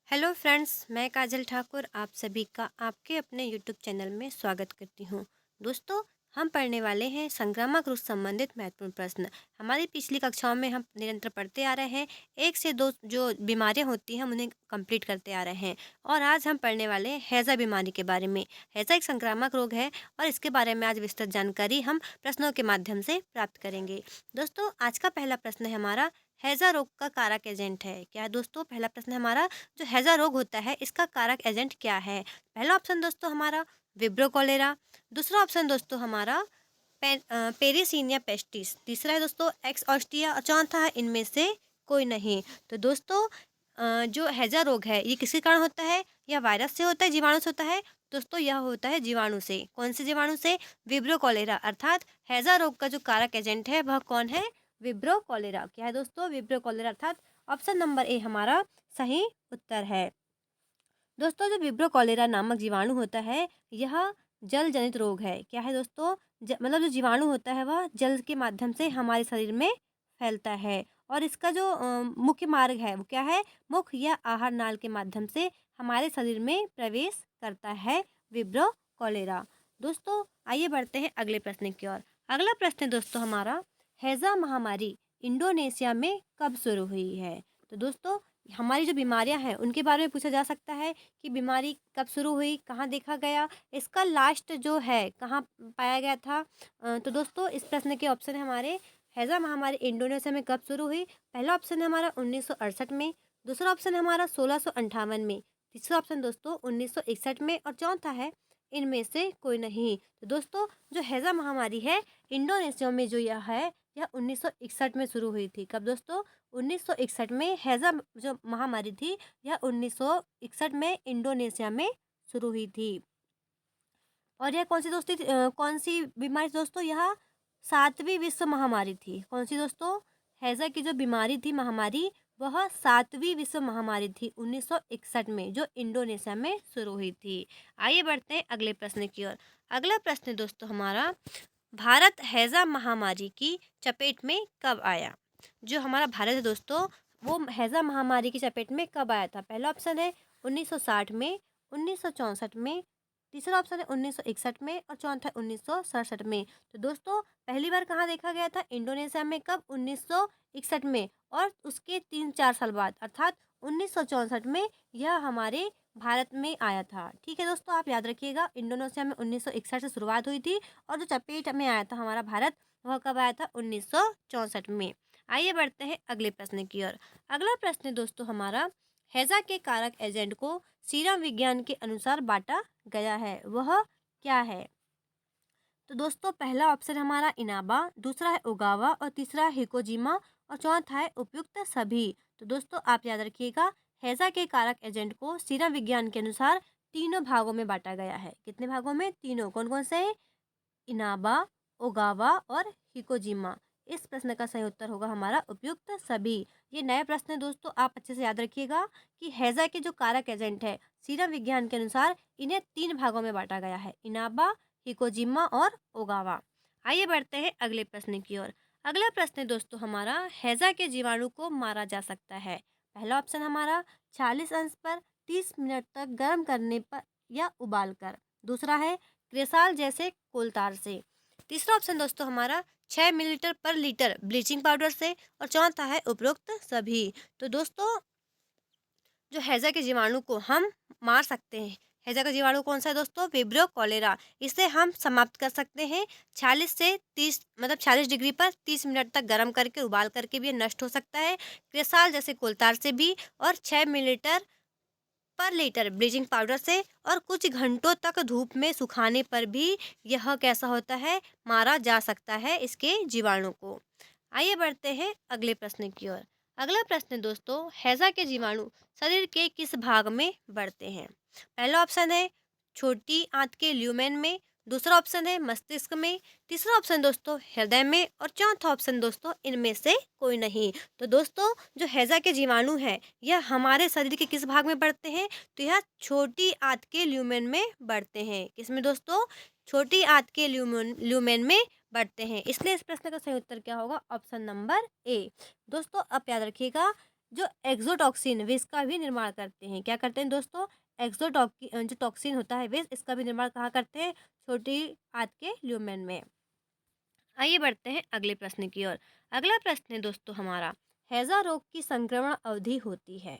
Hello friends, मैं काजल ठाकुर आप सभी का आपके अपने यूट्यूब चैनल में स्वागत करती हूँ। दोस्तों, हम पढ़ने वाले हैं संक्रामक रोग संबंधित महत्वपूर्ण प्रश्न। हमारी पिछली कक्षाओं में हम निरंतर पढ़ते आ रहे हैं। एक से दो जो बीमारियां होती हैं हम उन्हें कंप्लीट करते आ रहे हैं और आज हम पढ़ने वाले हैं हैज़ा बीमारी के बारे में। हैज़ा एक संक्रामक रोग है और इसके बारे में आज विस्तृत जानकारी हम प्रश्नों के माध्यम से प्राप्त करेंगे। दोस्तों, आज का पहला प्रश्न है हमारा, हैज़ा रोग का कारक एजेंट है क्या? दोस्तों, पहला प्रश्न है हमारा, जो हैज़ा रोग होता है इसका कारक एजेंट क्या है? पहला ऑप्शन दोस्तों हमारा विब्रो कॉलेरा। दूसरा ऑप्शन दोस्तों हमारा पेरिसीनिया पेस्टिस। तीसरा है दोस्तों एक्स ऑस्टिया और चौथा है इनमें से कोई नहीं। तो दोस्तों, जो हैज़ा रोग है ये किसके कारण होता है? यह वायरस से होता है, जीवाणु से होता है? दोस्तों, यह होता है जीवाणु से। कौन से जीवाणु से? विब्रो कॉलेरा। अर्थात हैज़ा रोग का जो कारक एजेंट है वह कौन है? विब्रो कॉलेरा। क्या है दोस्तों? विब्रो कॉलेरा। अर्थात ऑप्शन नंबर ए हमारा सही उत्तर है। दोस्तों, जो विब्रो कॉलेरा नामक जीवाणु होता है यह जल जनित रोग है। क्या है दोस्तों? मतलब जो जीवाणु होता है वह जल के माध्यम से हमारे शरीर में फैलता है और इसका जो मुख्य मार्ग है वो क्या है? मुख या आहार नाल के माध्यम से हमारे शरीर में प्रवेश करता है विब्रो कॉलेरा। दोस्तों, आइए बढ़ते हैं अगले प्रश्न की ओर। अगला प्रश्न दोस्तों हमारा, हैज़ा महामारी इंडोनेशिया में कब शुरू हुई है? तो दोस्तों, हमारी जो बीमारियां हैं उनके बारे में पूछा जा सकता है कि बीमारी कब शुरू हुई, कहाँ देखा गया, इसका लास्ट जो है कहाँ पाया गया था। तो दोस्तों, इस प्रश्न के ऑप्शन है हमारे, हैज़ा महामारी इंडोनेशिया में कब शुरू हुई? पहला ऑप्शन है हमारा 1968 में। दूसरा ऑप्शन है हमारा 1658 में। तीसरा ऑप्शन दोस्तों 1961 में और चौथा है इनमें से कोई नहीं। तो दोस्तों, जो हैज़ा महामारी है इंडोनेशिया में जो यह है यह 1961 में शुरू हुई थी। कब दोस्तों? 1961 में। हैज़ा जो महामारी थी यह 1961 में इंडोनेशिया में शुरू हुई थी। और यह कौन सी बीमारी थी दोस्तों? यह सातवीं विश्व महामारी थी। कौन सी दोस्तों? हैज़ा की जो बीमारी थी महामारी वह सातवीं विश्व महामारी थी 1961 में जो इंडोनेशिया में शुरू हुई थी। आइए बढ़ते हैं अगले प्रश्न की ओर। अगला प्रश्न दोस्तों हमारा, भारत हैज़ा महामारी की चपेट में कब आया? जो हमारा भारत है दोस्तों वो हैज़ा महामारी की चपेट में कब आया था? पहला ऑप्शन है 1960 में, 1964 में, तीसरा ऑप्शन है 1961 में और चौथा है 1967 में। तो दोस्तों, पहली बार कहाँ देखा गया था? इंडोनेशिया में। कब? 1961 में। और उसके 3-4 साल बाद अर्थात 1964 में यह हमारे भारत में आया था। ठीक है दोस्तों, आप याद रखिएगा इंडोनेशिया में 1961 से शुरुआत हुई थी और जो चपेट में आया था हमारा भारत वह कब आया था? 1964 में। आइए बढ़ते हैं अगले प्रश्न की ओर। अगला प्रश्न दोस्तों हमारा, हैज़ा के कारक एजेंट को सीरम विज्ञान के अनुसार बांटा गया है, वह क्या है? तो दोस्तों, पहला ऑप्शन हमारा इनाबा, दूसरा है उगावा और तीसरा है हिकोजिमा और चौथा है उपयुक्त सभी। तो दोस्तों, आप याद रखिएगा हैज़ा के कारक एजेंट को सीरम विज्ञान के अनुसार तीनों भागों में बांटा गया है। कितने भागों में? तीनों। कौन कौन से? इनाबा, ओगावा और हिकोजिमा। इस प्रश्न का सही उत्तर होगा हमारा उपयुक्त सभी। ये नया प्रश्न है दोस्तों, आप अच्छे से याद रखिएगा कि हैज़ा के जो कारक एजेंट है सीरम विज्ञान के अनुसार इन्हें 3 भागों में बांटा गया है, इनाबा, हिकोजिमा और ओगावा। आइए बढ़ते हैं अगले प्रश्न की ओर। अगला प्रश्न है दोस्तों हमारा, हैज़ा के जीवाणु को मारा जा सकता है। पहला ऑप्शन हमारा 40 अंश पर 30 मिनट तक गर्म करने पर या उबाल कर। दूसरा है क्रेसाल जैसे कोलतार से। तीसरा ऑप्शन दोस्तों हमारा 6 मिलीलीटर पर लीटर ब्लीचिंग पाउडर से और चौथा है उपरोक्त सभी। तो दोस्तों, जो हैज़ा के जीवाणु को हम मार सकते हैं, हैज़ा का जीवाणु कौन सा है दोस्तों? Vibrio cholera. इसे हम समाप्त कर सकते हैं 40 से 30 मतलब 40 डिग्री पर 30 मिनट तक गर्म करके उबाल करके भी ये नष्ट हो सकता है, क्रेसाल जैसे कोलतार से भी और 6 मिलीलीटर पर लीटर ब्लीचिंग पाउडर से और कुछ घंटों तक धूप में सुखाने पर भी यह कैसा होता है? मारा जा सकता है इसके जीवाणु को। आइए बढ़ते हैं अगले प्रश्न की ओर। अगला प्रश्न दोस्तों, हैज़ा के जीवाणु शरीर के किस भाग में बढ़ते हैं? पहला ऑप्शन है छोटी आंत के ल्यूमेन में, दूसरा ऑप्शन है मस्तिष्क में, तीसरा ऑप्शन दोस्तों हृदय में और चौथा ऑप्शन दोस्तों इनमें से कोई नहीं। तो दोस्तों, जो हैज़ा के जीवाणु है यह हमारे शरीर के किस भाग में बढ़ते हैं? तो यह छोटी आंत के ल्यूमेन में बढ़ते हैं। किसमें दोस्तों? छोटी आंत के ल्यूमेन में बढ़ते हैं। इसलिए इस प्रश्न का सही उत्तर क्या होगा? Option number A. दोस्तों, आप याद रखिएगा जो एक्सोटॉक्सिन विष का भी निर्माण करते हैं। क्या करते हैं दोस्तों? एक्सोटॉक्की जो टॉक्सिन होता है विष, इसका भी निर्माण कहाँ करते हैं? छोटी आंत के ल्यूमेन में। आइए बढ़ते हैं अगले प्रश्न की ओर। अगला प्रश्न है दोस्तों हमारा, हैजा रोग की संक्रमण अवधि होती है।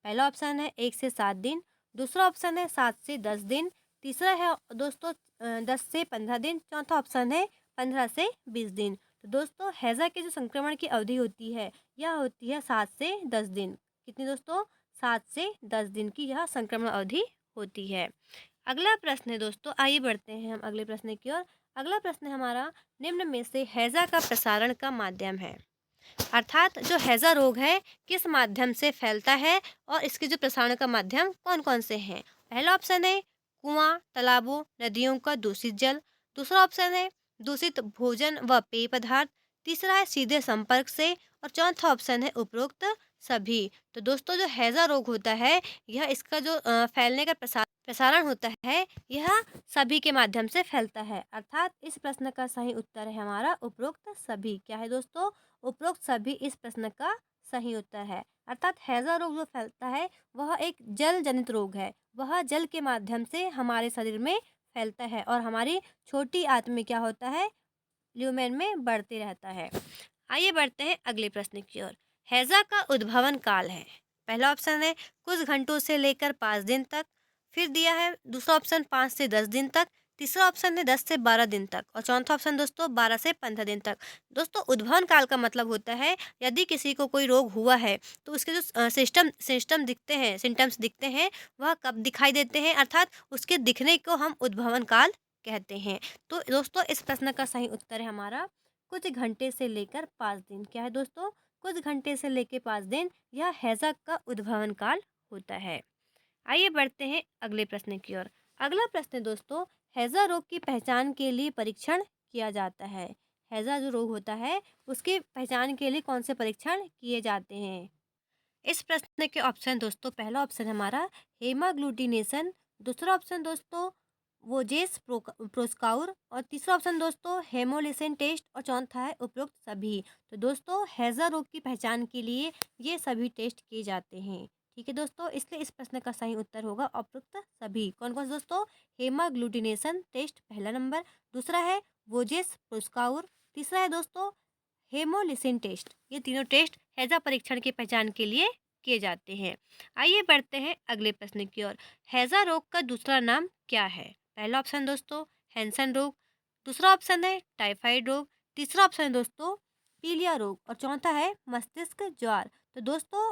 पहला ऑप्शन है 1 से 7 दिन, दूसरा ऑप्शन है 7 से 10 दिन, तीसरा है दोस्तों 10 से 15 दिन, चौथा ऑप्शन है 15 से 20 दिन। तो दोस्तों हैजा के जो संक्रमण की अवधि होती है यह होती है 7 से 10 दिन। कितनी दोस्तों? 7 से 10 दिन की यह संक्रमण अवधि होती है। अगला प्रश्न है दोस्तों, आइए बढ़ते हैं हम अगले प्रश्न की ओर। अगला प्रश्न है हमारा, निम्न में से हैजा का प्रसारण का माध्यम है। अर्थात जो हैजा रोग है किस माध्यम से फैलता है और इसके जो प्रसारण का माध्यम कौन कौन से हैं? पहला ऑप्शन है कुआं, तालाबों, नदियों का दूषित जल, दूसरा ऑप्शन है दूषित भोजन व पेय पदार्थ, तीसरा है सीधे संपर्क से, और चौथा ऑप्शन है उपरोक्त सभी। तो दोस्तों जो हैजा रोग होता है यह इसका जो फैलने का प्रसारण होता है यह सभी के माध्यम से फैलता है। अर्थात इस प्रश्न का सही उत्तर है हमारा उपरोक्त सभी। क्या है दोस्तों? उपरोक्त सभी इस प्रश्न का सही उत्तर है। अर्थात हैजा रोग जो फैलता है वह एक जल जनित रोग है। वह जल के माध्यम से हमारे शरीर में फैलता है और हमारी छोटी आंत में क्या होता है? ल्यूमेन में बढ़ते रहता है। आइए बढ़ते हैं अगले प्रश्न की ओर। हैजा का उद्भवन काल है। पहला ऑप्शन है कुछ घंटों से लेकर 5 दिन तक, फिर दिया है दूसरा ऑप्शन 5 से 10 दिन तक, तीसरा ऑप्शन है 10 से 12 दिन तक, और चौथा ऑप्शन दोस्तों 12 से 15 दिन तक। दोस्तों उद्भवन काल का मतलब होता है यदि किसी को कोई रोग हुआ है तो उसके जो सिस्टम दिखते हैं, सिम्टम्स दिखते हैं, वह कब दिखाई देते हैं, अर्थात उसके दिखने को हम उद्भवन काल कहते हैं। तो दोस्तों इस प्रश्न का सही उत्तर है हमारा कुछ घंटे से लेकर 5 दिन। क्या है दोस्तों? कुछ घंटे से लेकर 5 दिन यह हैजा का उद्भवन काल होता है। आइए बढ़ते हैं अगले प्रश्न की ओर। अगला प्रश्न दोस्तों, हैजा रोग की पहचान के लिए परीक्षण किया जाता है। हैजा जो रोग होता है उसकी पहचान के लिए कौन से परीक्षण किए जाते हैं? इस प्रश्न के ऑप्शन दोस्तों, पहला ऑप्शन हमारा हेमाग्लूटिनेशन, दूसरा ऑप्शन दोस्तों वोजेस प्रोस्काउर, और तीसरा ऑप्शन दोस्तों हेमोलिसन टेस्ट, और चौथा है उपरोक्त सभी। तो दोस्तों हैजा रोग की पहचान के लिए ये सभी टेस्ट किए जाते हैं। ठीक है दोस्तों, इसलिए इस प्रश्न का सही उत्तर होगा उपरोक्त सभी। कौन कौन से दोस्तों? हेमाग्लूटिनेशन टेस्ट पहला नंबर, दूसरा है वोजेस प्रोस्काउर, तीसरा है दोस्तों हेमोलिसिन टेस्ट। ये तीनों टेस्ट हैजा परीक्षण की पहचान के लिए किए जाते हैं। आइए बढ़ते हैं अगले प्रश्न की ओर। हैजा रोग का दूसरा नाम क्या है? पहला ऑप्शन दोस्तों हैंसन रोग, दूसरा ऑप्शन है टाइफाइड रोग, तीसरा ऑप्शन है दोस्तों पीलिया रोग, और चौथा है मस्तिष्क ज्वार। तो दोस्तों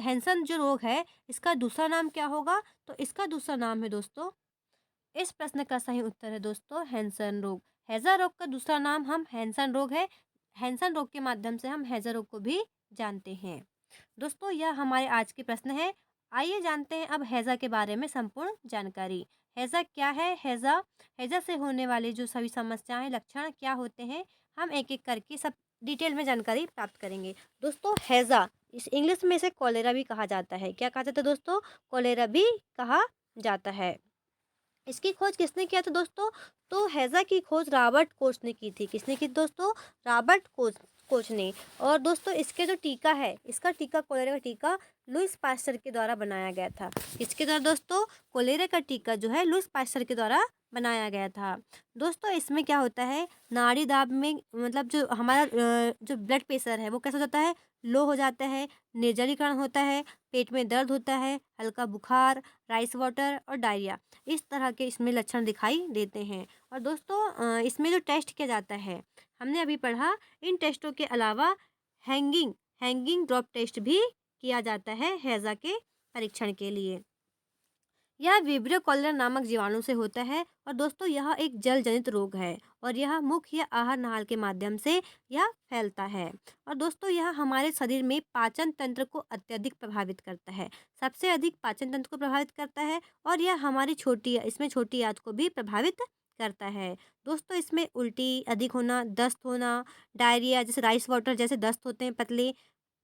हैंसन जो रोग है इसका दूसरा नाम क्या होगा? तो इसका दूसरा नाम है दोस्तों, इस प्रश्न का सही उत्तर है दोस्तों हैंसन रोग। हैजा रोग का दूसरा नाम हम हैंसन रोग है। हैंसन रोग के माध्यम से हम हैजा रोग को भी जानते हैं। दोस्तों यह हमारे आज के प्रश्न है। आइए जानते हैं अब हैजा के बारे में संपूर्ण जानकारी। हैजा क्या है? हैजा हैजा से होने वाले जो सभी समस्याएं, लक्षण क्या होते हैं, हम एक एक करके सब डिटेल में जानकारी प्राप्त करेंगे। दोस्तों हैजा इस इंग्लिश में इसे कॉलेरा भी कहा जाता है। क्या कहा जाता है दोस्तों? कॉलेरा भी कहा जाता है। इसकी खोज किसने किया था दोस्तों? तो हैजा की खोज रॉबर्ट कोच ने की थी। किसने की दोस्तों? रॉबर्ट कोच ने। और दोस्तों इसके जो टीका है, इसका टीका कोलेरा का टीका लुइस पास्चर के द्वारा बनाया गया था। इसके द्वारा दोस्तों कोलेरा का टीका जो है लुइस पास्चर के द्वारा बनाया गया था। दोस्तों इसमें क्या होता है, नाड़ी दाब में मतलब जो हमारा जो ब्लड प्रेशर है वो कैसा हो जाता है? लो हो जाता है, निर्जलीकरण होता है, पेट में दर्द होता है, हल्का बुखार, राइस वाटर और डायरिया, इस तरह के इसमें लक्षण दिखाई देते हैं। और दोस्तों इसमें जो टेस्ट किया जाता है हमने अभी पढ़ा, इन टेस्टों के अलावा हैंगिंग ड्रॉप टेस्ट भी किया जाता है हैजा के परीक्षण के लिए। यह विब्रियो कॉलेरा नामक जीवाणु से होता है और दोस्तों यह एक जल जनित रोग है और यह मुख या आहार नाल के माध्यम से यह फैलता है। और दोस्तों यह हमारे शरीर में पाचन तंत्र को अत्यधिक प्रभावित करता है, सबसे अधिक पाचन तंत्र को प्रभावित करता है, और यह हमारी इसमें छोटी आंत को भी प्रभावित करता है। दोस्तों इसमें उल्टी अधिक होना, दस्त होना, डायरिया जैसे राइस वाटर जैसे दस्त होते हैं पतले,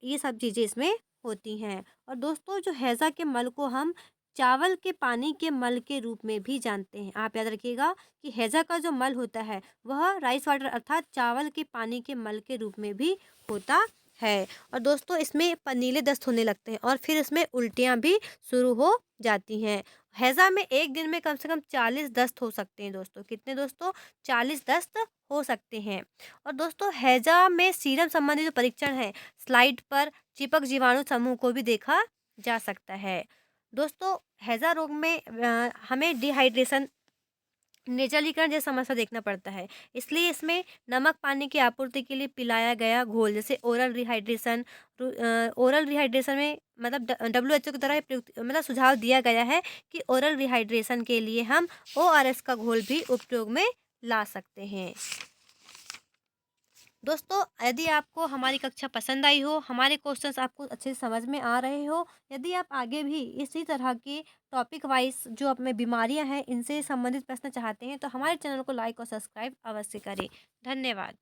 ये सब चीज़ें इसमें होती हैं। और दोस्तों जो हैजा के मल को हम चावल के पानी के मल के रूप में भी जानते हैं। आप याद रखिएगा कि हैजा का जो मल होता है वह राइस वाटर अर्थात चावल के पानी के मल के रूप में भी होता है। और दोस्तों इसमें पनीले दस्त होने लगते हैं और फिर इसमें उल्टियाँ भी शुरू हो जाती हैं। हैज़ा में एक दिन में कम से कम 40 दस्त हो सकते हैं दोस्तों। कितने दोस्तों? 40 दस्त हो सकते हैं। और दोस्तों हैज़ा में सीरम संबंधी जो परीक्षण है, स्लाइड पर चिपक जीवाणु समूह को भी देखा जा सकता है। दोस्तों हैज़ा रोग में हमें डिहाइड्रेशन, निर्जलीकरण जैसी समस्या देखना पड़ता है। इसलिए इसमें नमक पानी की आपूर्ति के लिए पिलाया गया घोल जैसे ओरल रिहाइड्रेशन में मतलब WHO की तरह प्रयुक्त मतलब सुझाव दिया गया है कि ओरल रिहाइड्रेशन के लिए हम ORS का घोल भी उपयोग में ला सकते हैं। दोस्तों यदि आपको हमारी कक्षा पसंद आई हो, हमारे क्वेश्चंस आपको अच्छे से समझ में आ रहे हो, यदि आप आगे भी इसी तरह के टॉपिक वाइज जो अब में बीमारियां हैं इनसे संबंधित प्रश्न चाहते हैं तो हमारे चैनल को लाइक और सब्सक्राइब अवश्य करें। धन्यवाद।